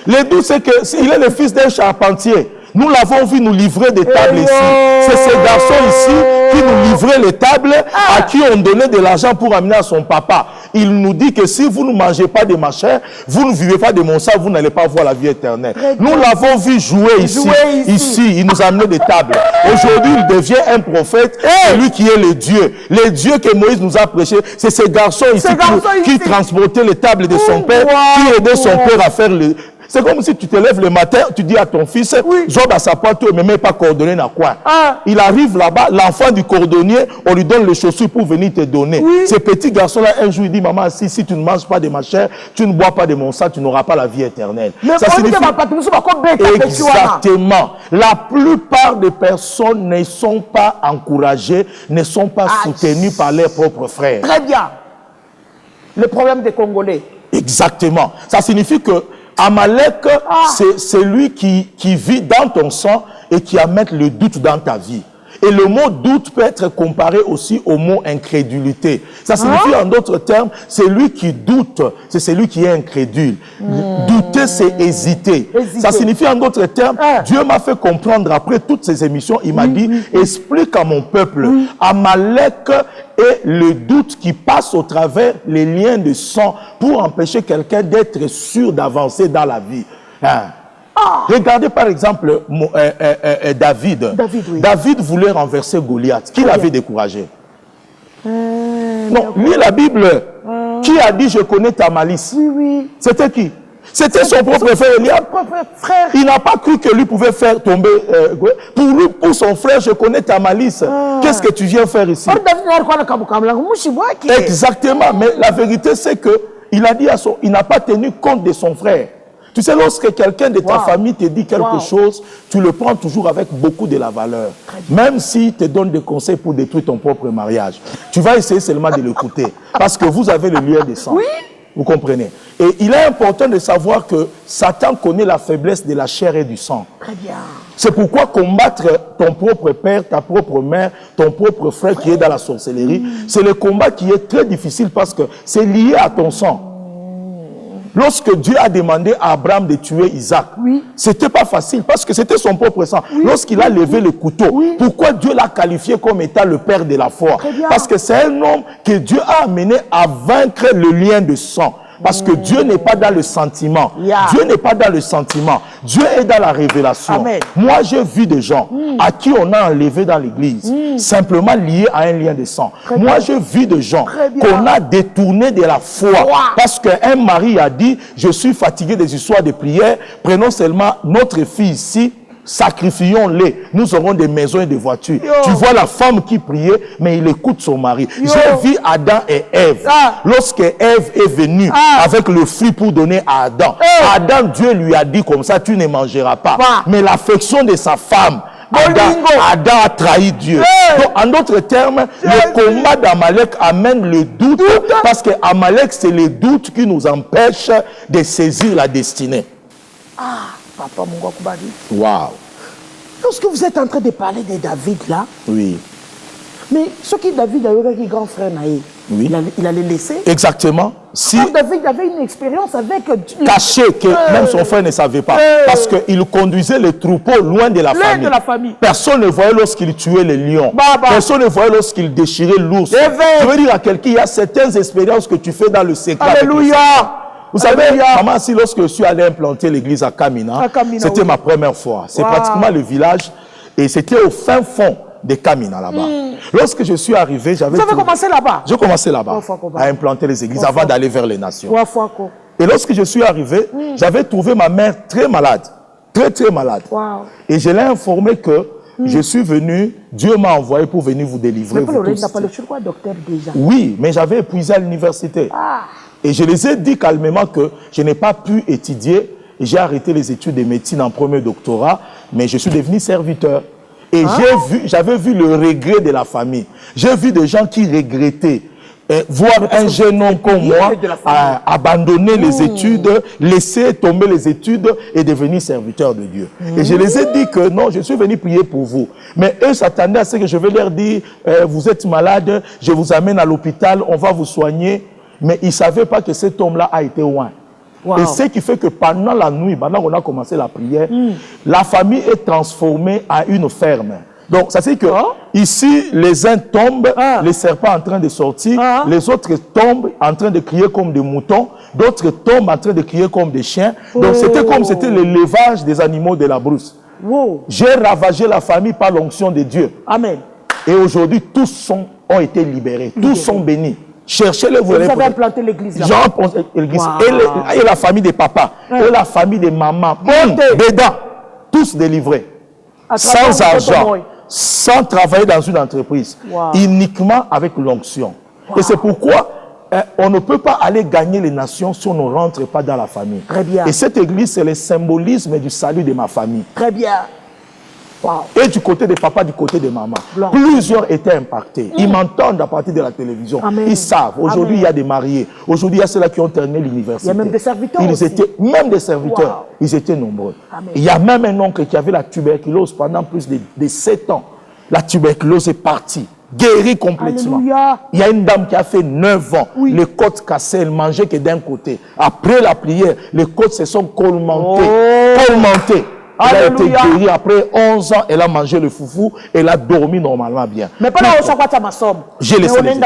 Les doutes, c'est qu'il est le fils d'un charpentier. Nous l'avons vu nous livrer des tables ici. C'est ces garçons ici qui nous livraient les tables, à qui on donnait de l'argent pour amener à son papa. Il nous dit que si vous ne mangez pas de ma chair, vous ne vivez pas de mon sang, vous n'allez pas voir la vie éternelle. Nous l'avons vu jouer ici. Il nous a amené des tables. Aujourd'hui, il devient un prophète, lui qui est le Dieu. Le Dieu que Moïse nous a prêché, c'est ces garçons ici qui transportaient les tables de son père, qui aidaient son père à faire le... C'est comme si tu te lèves le matin, tu dis à ton fils, Job à sa porte, ne met pas cordonnier dans quoi. Il arrive là-bas, l'enfant du cordonnier, on lui donne les chaussures pour venir te donner. Ce petit garçon-là, un jour, il dit, maman, si tu ne manges pas de ma chair, tu ne bois pas de mon sang, tu n'auras pas la vie éternelle. Mais ça signifie... Exactement. La plupart des personnes ne sont pas encouragées, ne sont pas soutenues par leurs propres frères. Très bien. Le problème des Congolais. Exactement. Ça signifie que Amalek, c'est celui qui vit dans ton sang et qui amène le doute dans ta vie. Et le mot doute peut être comparé aussi au mot incrédulité. Ça signifie en d'autres termes, celui qui doute, c'est celui qui est incrédule. Douter, c'est hésiter. Ça signifie en d'autres termes, Dieu m'a fait comprendre après toutes ces émissions, il m'a dit, explique à mon peuple, Amalek est le doute qui passe au travers les liens de sang pour empêcher quelqu'un d'être sûr d'avancer dans la vie. Regardez par exemple David. David voulait renverser Goliath. Qui l'avait découragé? Non, lui la Bible. Qui a dit je connais ta malice? C'était qui? C'était son propre frère Eliab. Il n'a pas cru que lui pouvait faire tomber. Pour son frère, je connais ta malice. Qu'est-ce que tu viens faire ici? Exactement. Mais la vérité, c'est que il a dit il n'a pas tenu compte de son frère. Tu sais, lorsque quelqu'un de ta famille te dit quelque chose, tu le prends toujours avec beaucoup de la valeur. Même s'il te donne des conseils pour détruire ton propre mariage, tu vas essayer seulement de l'écouter. Parce que vous avez le lien de sang. Vous comprenez? Et il est important de savoir que Satan connaît la faiblesse de la chair et du sang. Très bien. C'est pourquoi combattre ton propre père, ta propre mère, ton propre frère qui est dans la sorcellerie, c'est le combat qui est très difficile parce que c'est lié à ton sang. Lorsque Dieu a demandé à Abraham de tuer Isaac, c'était pas facile parce que c'était son propre sang. Lorsqu'il a levé le couteau, pourquoi Dieu l'a qualifié comme étant le père de la foi? Parce que c'est un homme que Dieu a amené à vaincre le lien de sang. Parce que Dieu n'est pas dans le sentiment. Dieu n'est pas dans le sentiment. Dieu est dans la révélation. Amen. Moi, j'ai vu des gens à qui on a enlevé dans l'église, simplement liés à un lien de sang. Moi, j'ai vu des gens qu'on a détournés de la foi. Parce qu'un mari a dit, je suis fatigué des histoires de prière, prenons seulement notre fille ici, sacrifions-les, nous aurons des maisons et des voitures. Tu vois la femme qui priait, mais il écoute son mari. J'ai vu Adam et Ève. Lorsque Ève est venue avec le fruit pour donner à Adam, Adam, Dieu lui a dit comme ça, tu ne mangeras pas. Mais l'affection de sa femme, Adam a trahi Dieu. Donc, en d'autres termes, le combat d'Amalek amène le doute, parce que Amalek, c'est le doute qui nous empêche de saisir la destinée. Papa Mungwakubadi. Wow. Lorsque vous êtes en train de parler de David là, oui. Mais ce qui David a eu grand frère Naï, oui. il allait laisser. Exactement. Si David avait une expérience avec Dieu. Caché que même son frère ne savait pas. Parce qu'il conduisait les troupeaux loin de la famille. Personne ne voyait lorsqu'il tuait les lions. Personne ne voyait lorsqu'il déchirait l'ours. Je veux dire à quelqu'un, il y a certaines expériences que tu fais dans le secret. Alléluia. Vous savez, maman, si lorsque je suis allé implanter l'église à Kamina, c'était ma première fois. C'est pratiquement le village et c'était au fin fond de Kamina là-bas. Lorsque je suis arrivé, j'avais... Vous avez commencé là-bas? J'ai commencé là-bas à implanter les églises avant d'aller vers les nations. Et lorsque je suis arrivé, j'avais trouvé ma mère très malade. Très, très malade. Et je l'ai informé que je suis venu, Dieu m'a envoyé pour venir vous délivrer. Mais tu n'as pas le choix, docteur, déjà? Oui, mais j'avais épuisé à l'université. Et je les ai dit calmement que je n'ai pas pu étudier. J'ai arrêté les études de médecine en premier doctorat, mais je suis devenu serviteur. Et j'avais vu le regret de la famille. J'ai vu des gens qui regrettaient. Voir un jeune homme comme moi abandonner les études, laisser tomber les études et devenir serviteur de Dieu. Et je les ai dit que non, je suis venu prier pour vous. Mais eux s'attendaient à ce que je vais leur dire, vous êtes malade, je vous amène à l'hôpital, on va vous soigner. Mais ils ne savaient pas que cet homme-là a été loin. Et ce qui fait que pendant la nuit, pendant qu'on a commencé la prière, la famille est transformée en une ferme. Donc, ça c'est que ici, les uns tombent, les serpents en train de sortir, les autres tombent en train de crier comme des moutons, d'autres tombent en train de crier comme des chiens. Donc, c'était comme c'était l'élevage des animaux de la brousse. J'ai ravagé la famille par l'onction de Dieu. Amen. Et aujourd'hui, tous ont été libérés, tous sont bénis. Cherchez-les, vous avez implanté l'église là. Et la famille des papas, et la famille des mamans, dedans, tous délivrés, sans argent, sans travailler dans une entreprise, uniquement avec l'onction. Et c'est pourquoi on ne peut pas aller gagner les nations si on ne rentre pas dans la famille. Très bien. Et cette église, c'est le symbolisme du salut de ma famille. Très bien. Et du côté des papas, du côté des mamans. Plusieurs étaient impactés. Ils m'entendent à partir de la télévision. Ils savent. Aujourd'hui, il y a des mariés. Aujourd'hui, il y a ceux-là qui ont terminé l'université. Il y a même des serviteurs aussi. Même des serviteurs. Ils étaient nombreux. Il y a même un oncle qui avait la tuberculose pendant plus de 7 ans. La tuberculose est partie. Guérie complètement. Alléluia. Il y a une dame qui a fait 9 ans. Les côtes cassées, elle mangeait que d'un côté. Après la prière, les côtes se sont colmentées. Colmentées. Elle a été guérie après 11 ans, elle a mangé le foufou, elle a dormi normalement bien. Mais pas là où ça va ma somme. J'ai laissé les études.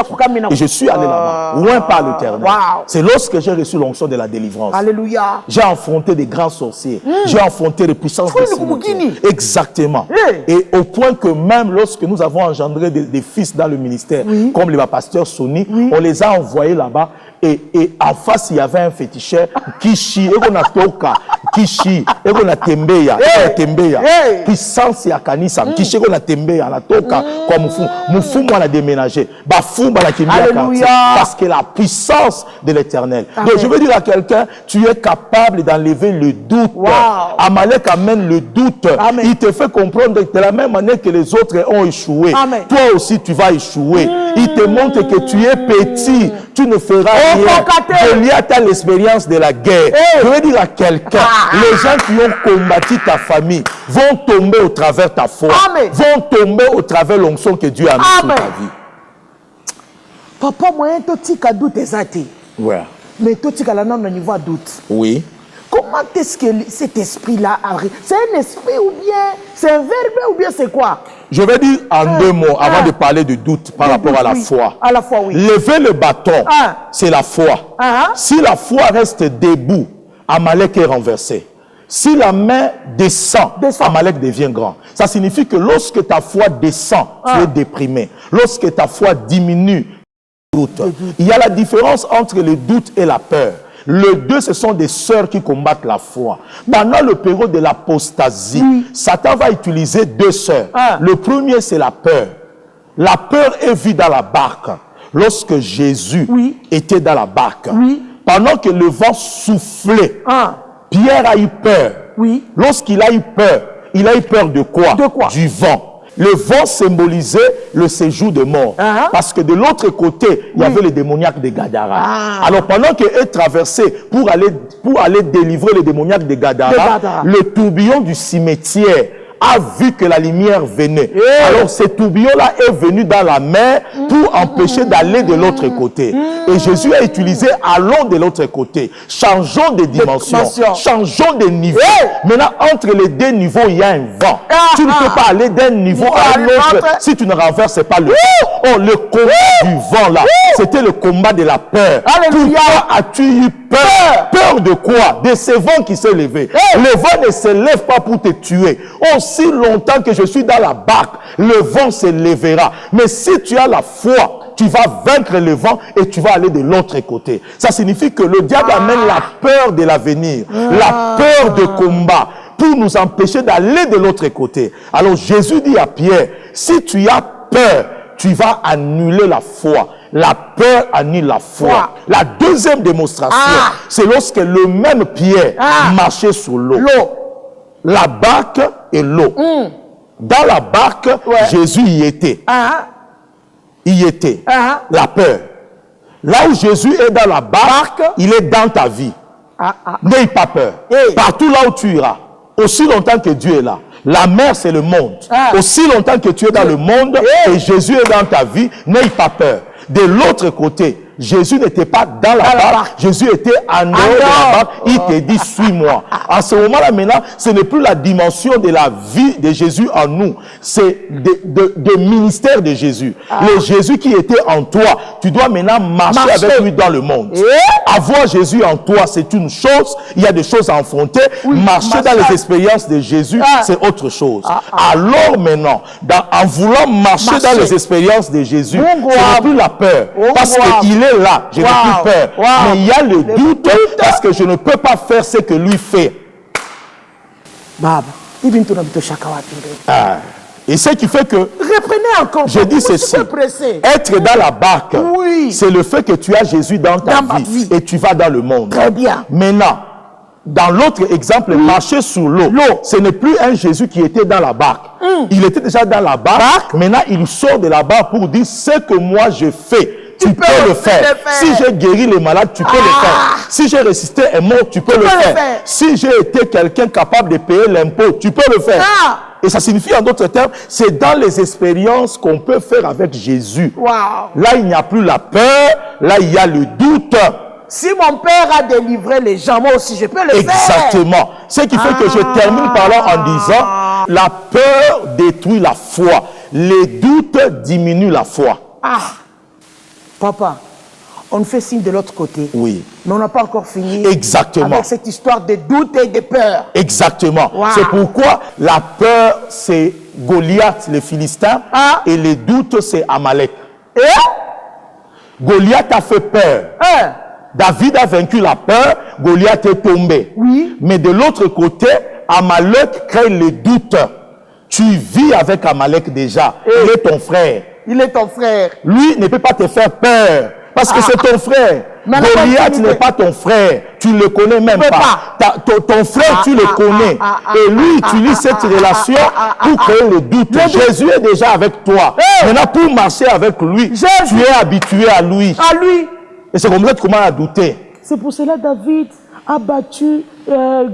Et je suis allé là-bas, loin par l'Éternel. C'est lorsque j'ai reçu l'onction de la délivrance. Alléluia. J'ai affronté des grands sorciers. J'ai affronté les puissances de cimetière. Exactement. Et au point que même lorsque nous avons engendré des fils dans le ministère, comme le pasteur Sony, on les a envoyés là-bas. Et en face, il y avait un féticheur qui chie, et qu'on a toka, qui chie, et qu'on a tembeya, puissance ya kanisa, qui chie, qu'on a tembeya, la toka, comme mufou, moi, on a déménagé. Bafou, on a tembeya, parce que la puissance de l'Éternel. Donc, je veux dire à quelqu'un, tu es capable d'enlever le doute. Amalek amène le doute. Il te fait comprendre de la même manière que les autres ont échoué. Toi aussi, tu vas échouer. Il te montre que tu es petit, tu ne feras rien. Je lis à l'expérience de la guerre. Je veux dire à quelqu'un, les gens qui ont combattu ta famille vont tomber au travers ta foi, vont tomber au travers l'onction que Dieu a mis sur ta vie. Papa, moi, tu as doute exacté. Mais tu as un niveau de doute. Oui. Comment est-ce que cet esprit-là arrive? C'est un esprit ou bien c'est un verbe ou bien c'est quoi? Je vais dire en 2 mots avant de parler de doute par rapport à la foi. À la foi, oui. Lever le bâton, c'est la foi. Si la foi reste debout, Amalek est renversé. Si la main descend, Amalek devient grand. Ça signifie que lorsque ta foi descend, tu es déprimé. Lorsque ta foi diminue, doute. Il y a la différence entre le doute et la peur. Les deux, ce sont des sœurs qui combattent la foi. Pendant le période de l'apostasie, Satan va utiliser 2 sœurs. Le premier, c'est la peur. La peur est vue dans la barque. Lorsque Jésus était dans la barque, pendant que le vent soufflait, Pierre a eu peur. Lorsqu'il a eu peur, il a eu peur de quoi? Du vent. Le vent symbolisait le séjour de mort. Parce que de l'autre côté, il y avait les démoniaques de Gadara. Alors pendant qu'il est traversé pour aller délivrer les démoniaques de Gadara, le tourbillon du cimetière a vu que la lumière venait. Alors ce tourbillon-là est venu dans la mer pour empêcher d'aller de l'autre côté. Et Jésus a utilisé allons de l'autre côté. Changeons de dimension. Changeons de niveau. Maintenant, entre les 2 niveaux, il y a un vent. Tu ne peux pas aller d'un niveau à un autre si tu ne renverses pas le vent. Oh, le combat du vent là, c'était le combat de la peur. Pourquoi as-tu eu peur? Peur de quoi? De ce vent qui s'est levé. Le vent ne se lève pas pour te tuer. Aussi longtemps que je suis dans la barque, le vent se lèvera. Mais si tu as la foi, tu vas vaincre le vent et tu vas aller de l'autre côté. Ça signifie que le diable amène la peur de l'avenir, la peur de combat, pour nous empêcher d'aller de l'autre côté. Alors Jésus dit à Pierre, si tu as peur, tu vas annuler la foi. La peur annule la foi. La deuxième démonstration, c'est lorsque le même Pierre marchait sur l'eau. La barque et l'eau. Dans la barque, Jésus y était. Il y était. La peur. Là où Jésus est dans la barque, il est dans ta vie. N'aie pas peur. Partout là où tu iras, aussi longtemps que Dieu est là. La mer, c'est le monde. Aussi longtemps que tu es dans le monde et Jésus est dans ta vie, n'aie pas peur. De l'autre côté, Jésus n'était pas dans la barque, Jésus était en dehors de la barque, il te dit suis-moi. En ce moment-là maintenant, ce n'est plus la dimension de la vie de Jésus en nous, c'est le ministère de Jésus. Le Jésus qui était en toi, tu dois maintenant marcher avec lui dans le monde. Avoir Jésus en toi, c'est une chose, il y a des choses à affronter, marcher dans les expériences de Jésus, c'est autre chose. Alors maintenant, en voulant marcher dans les expériences de Jésus, ce n'est plus la peur, parce qu'il est là, je n'ai plus peur. Mais il y a le doute parce que je ne peux pas faire ce que lui fait. Et ce qui fait que, reprenez encore, je dis ceci, être dans la barque, c'est le fait que tu as Jésus dans ta vie et tu vas dans le monde. Très bien. Maintenant, dans l'autre exemple, marcher sur l'eau, ce n'est plus un Jésus qui était dans la barque. Il était déjà dans la barque. Maintenant, il sort de la barque pour dire ce que moi je fais. Tu peux le faire. Si j'ai guéri les malades, tu peux le faire. Si j'ai résisté un mort, tu peux le faire. Si j'ai été quelqu'un capable de payer l'impôt, tu peux le faire. Et ça signifie en d'autres termes, c'est dans les expériences qu'on peut faire avec Jésus. Là, il n'y a plus la peur. Là, il y a le doute. Si mon père a délivré les gens, moi aussi je peux le faire. Exactement. Ce qui fait que je termine par là en disant, la peur détruit la foi. Les doutes diminuent la foi. Papa, on fait signe de l'autre côté. Oui. Mais on n'a pas encore fini. Exactement. Avec cette histoire de doute et de peur. Exactement. C'est pourquoi la peur, c'est Goliath, le Philistin, et les doutes, c'est Amalek. Goliath a fait peur. David a vaincu la peur, Goliath est tombé. Mais de l'autre côté, Amalek crée le doute. Tu vis avec Amalek déjà. Il est ton frère. Il est ton frère. Lui ne peut pas te faire peur. Parce que c'est ton frère. Goliath n'est pas ton frère. Tu ne le connais même pas. Ton frère, tu le connais. Et lui utilise cette relation pour créer le doute. Jésus est déjà avec toi. Maintenant, pour marcher avec lui, tu es habitué à lui. Et c'est comme ça que tu commences à douter. C'est pour cela que David a battu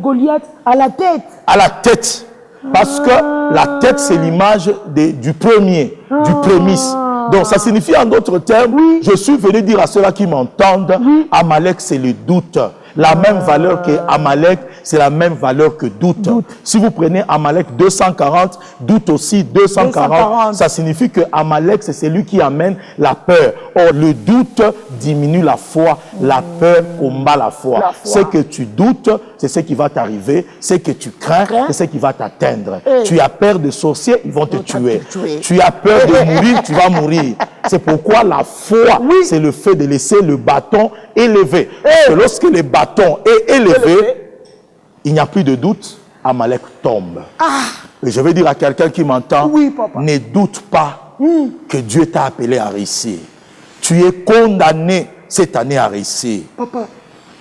Goliath à la tête. À la tête. Parce que la tête, c'est l'image du premier, du prémisse. Donc, ça signifie en d'autres termes, je suis venu dire à ceux-là qui m'entendent, Amalek, c'est le doute. La même valeur que Amalek, c'est la même valeur que doute. Si vous prenez Amalek 240, doute aussi 240. Ça signifie que Amalek, c'est celui qui amène la peur. Or, le doute diminue la foi, la peur combat la foi. Ce que tu doutes, c'est ce qui va t'arriver. Ce que tu crains, c'est ce qui va t'atteindre. Tu as peur de sorciers, ils vont te tuer. Tu as peur de mourir, tu vas mourir. C'est pourquoi la foi, c'est le fait de laisser le bâton élevé. Parce que lorsque le bâton est élevé, il n'y a plus de doute, Amalek tombe. Et je vais dire à quelqu'un qui m'entend, ne doute pas que Dieu t'a appelé à réussir. Tu es condamné cette année à réussir. Papa,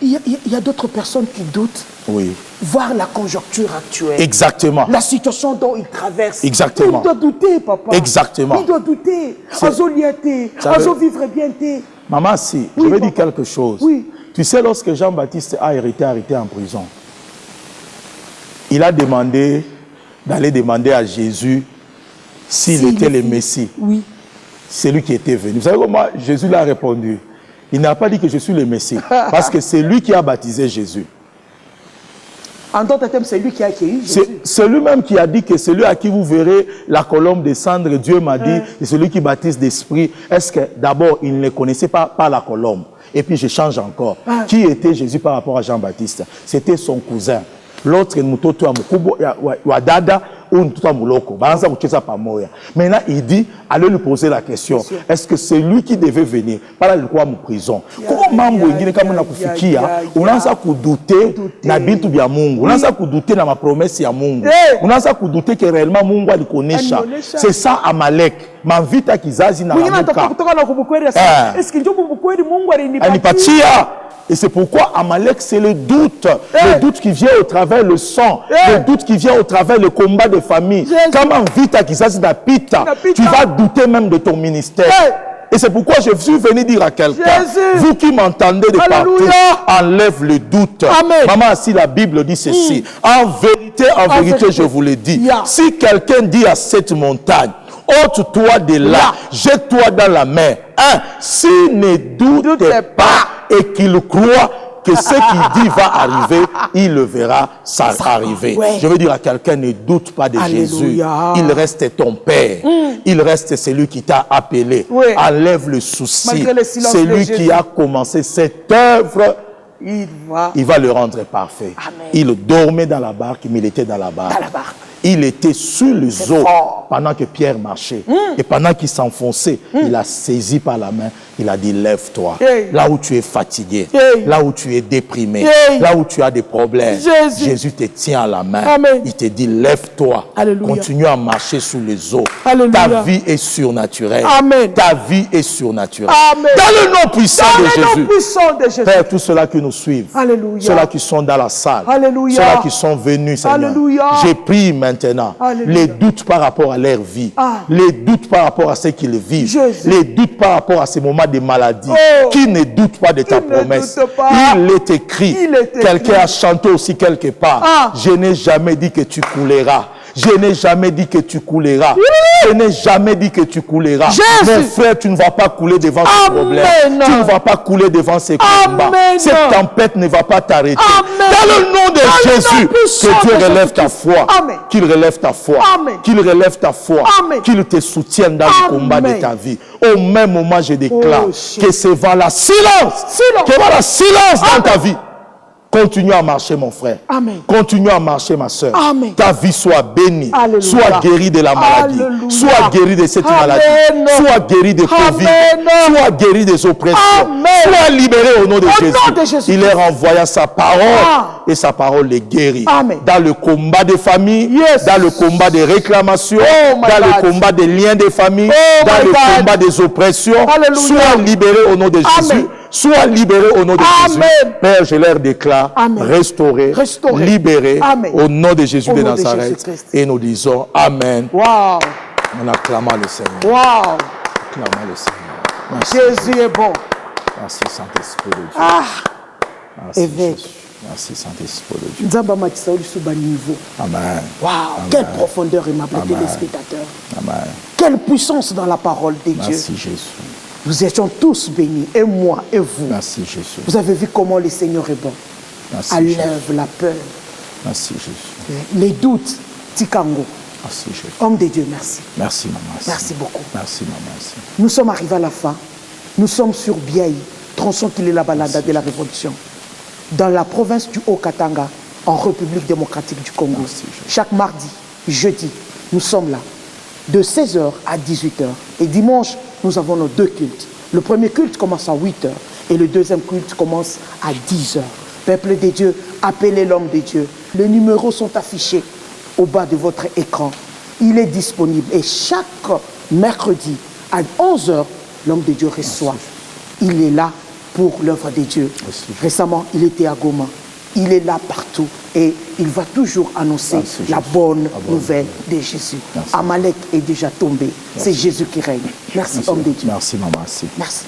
il y a d'autres personnes qui doutent. Oui. Voir la conjoncture actuelle. Exactement. La situation dont il traverse. Exactement. Il doit douter, papa. Exactement. Il doit douter. Vivre bien. Maman, si, je vais dire quelque chose. Oui. Tu sais, lorsque Jean-Baptiste a été arrêté en prison, il a demandé d'aller demander à Jésus s'il était le Messie. Oui. C'est lui qui était venu. Vous savez comment Jésus l'a répondu? Il n'a pas dit que je suis le Messie, parce que c'est lui qui a baptisé Jésus. En d'autres termes, c'est lui qui a accueilli Jésus. C'est lui-même qui a dit que celui à qui vous verrez la colombe descendre, Dieu m'a dit, c'est celui qui baptise d'esprit. Est-ce que d'abord, il ne connaissait pas la colombe? Et puis je change encore. Qui était Jésus par rapport à Jean-Baptiste? C'était son cousin. L'autre, maintenant, il dit, allez lui poser la question. Est-ce que c'est lui qui devait venir? Par la quoi en prison? Comment on a douté na bitu bya Mungu. On a douté na ma promesse ya Mungu. On a douté que réellement Mungu ali connaîtra. C'est ça Amalek. Mavita kizazi na lamuka. Est-ce que Mungu alinipatia? Et c'est pourquoi Amalek, c'est le doute. Le doute qui vient au travers le sang. Le doute qui vient au travers le combat de famille. Comme en vita kizazi na pita, tu vas douter même de ton ministère. Et c'est pourquoi je suis venu dire à quelqu'un, vous qui m'entendez de partout, enlève le doute. Amen. Maman, si la Bible dit ceci, en vérité, je vous le dis, si quelqu'un dit à cette montagne, ôte-toi de là, jette-toi dans la mer, s'il ne doute pas et qu'il croit que ce qu'il dit va arriver, il le verra, ça arriver. Je veux dire à quelqu'un, ne doute pas de Jésus. Il reste ton Père. Il reste celui qui t'a appelé. Enlève le souci. C'est lui qui a commencé cette œuvre. Il va le rendre parfait. Amen. Il dormait dans la barque, mais il était dans la barque. Il était sur les eaux pendant que Pierre marchait. Et pendant qu'il s'enfonçait, il a saisi par la main. Il a dit, lève-toi. Là où tu es fatigué, là où tu es déprimé, là où tu as des problèmes, Jésus te tient à la main. Amen. Il te dit, lève-toi. Continue à marcher sur les eaux. Alléluia. Ta vie est surnaturelle. Amen. Ta vie est surnaturelle. Amen. Dans le nom puissant de Jésus. Père, tous ceux-là qui nous suivent, ceux-là qui sont dans la salle, ceux-là qui sont venus, Seigneur, j'ai pris maintenant les doutes par rapport à leur vie, les doutes par rapport à ce qu'ils vivent, les doutes par rapport à ces moments de maladie, qui ne doute pas de ta promesse. Il est écrit, quelqu'un a chanté aussi quelque part, je n'ai jamais dit que tu couleras. Je n'ai jamais dit que tu couleras. Je n'ai jamais dit que tu couleras. Mon frère, tu ne vas pas couler devant ces problèmes. Tu ne vas pas couler devant ces combats. Cette tempête ne va pas t'arrêter. Dans le nom de Jésus, que Dieu relève ta foi. Qu'il relève ta foi. Qu'il relève ta foi. Qu'il te soutienne dans le combat de ta vie. Au même moment, je déclare que ce vent-là, silence. Que voilà, silence dans ta vie. Continue à marcher, mon frère. Amen. Continue à marcher, ma soeur. Amen. Ta vie soit bénie. Alléluia. Sois guérie de la maladie. Alléluia. Sois guérie de cette maladie. Sois guérie de Covid. Sois guérie des oppressions. Sois libéré au nom de Jésus. Il est renvoyé sa parole et sa parole les guérit. Amen. Dans le combat des familles, dans le combat des réclamations, dans le combat des liens des familles, dans le combat des oppressions. Sois libéré au nom de Jésus. Sois libéré au nom de Jésus. Père, je leur déclare restauré, libéré au nom de Jésus de Nazareth. Et nous disons Amen. Wow. On acclame le Seigneur. Wow. Acclame le Seigneur. Merci. Jésus est bon. Merci Saint-Esprit de Dieu. Merci, évêque. Merci Saint-Esprit de Dieu. Amen. Wow. Quelle profondeur, aimable téléspectateur. Amen. Quelle puissance dans la parole de Dieu. Merci Jésus. Nous étions tous bénis, et moi, et vous. Merci Jésus. Vous avez vu comment le Seigneur est bon. Merci Enlève la peur, Merci, Jésus. Les doutes, Tikango. Merci, Jésus. Homme de Dieu, merci. Merci, maman. Merci beaucoup. Merci, maman. Nous sommes arrivés à la fin. Nous sommes sur Biaï, tronçon qu'il est la balade de la Révolution. Dans la province du Haut-Katanga, en République démocratique du Congo. Merci, chaque mardi, jeudi, nous sommes là. De 16h à 18h. Et dimanche, nous avons nos 2 cultes. Le premier culte commence à 8h. Et le deuxième culte commence à 10h. Peuple de Dieu, appelez l'homme de Dieu. Les numéros sont affichés au bas de votre écran. Il est disponible. Et chaque mercredi à 11h, l'homme de Dieu reçoit. Il est là pour l'œuvre de Dieu. Récemment, il était à Goma. Il est là partout et il va toujours annoncer la bonne nouvelle de Jésus. Amalek est déjà tombé. C'est Jésus qui règne. Merci, homme de Dieu. Merci, maman. Merci.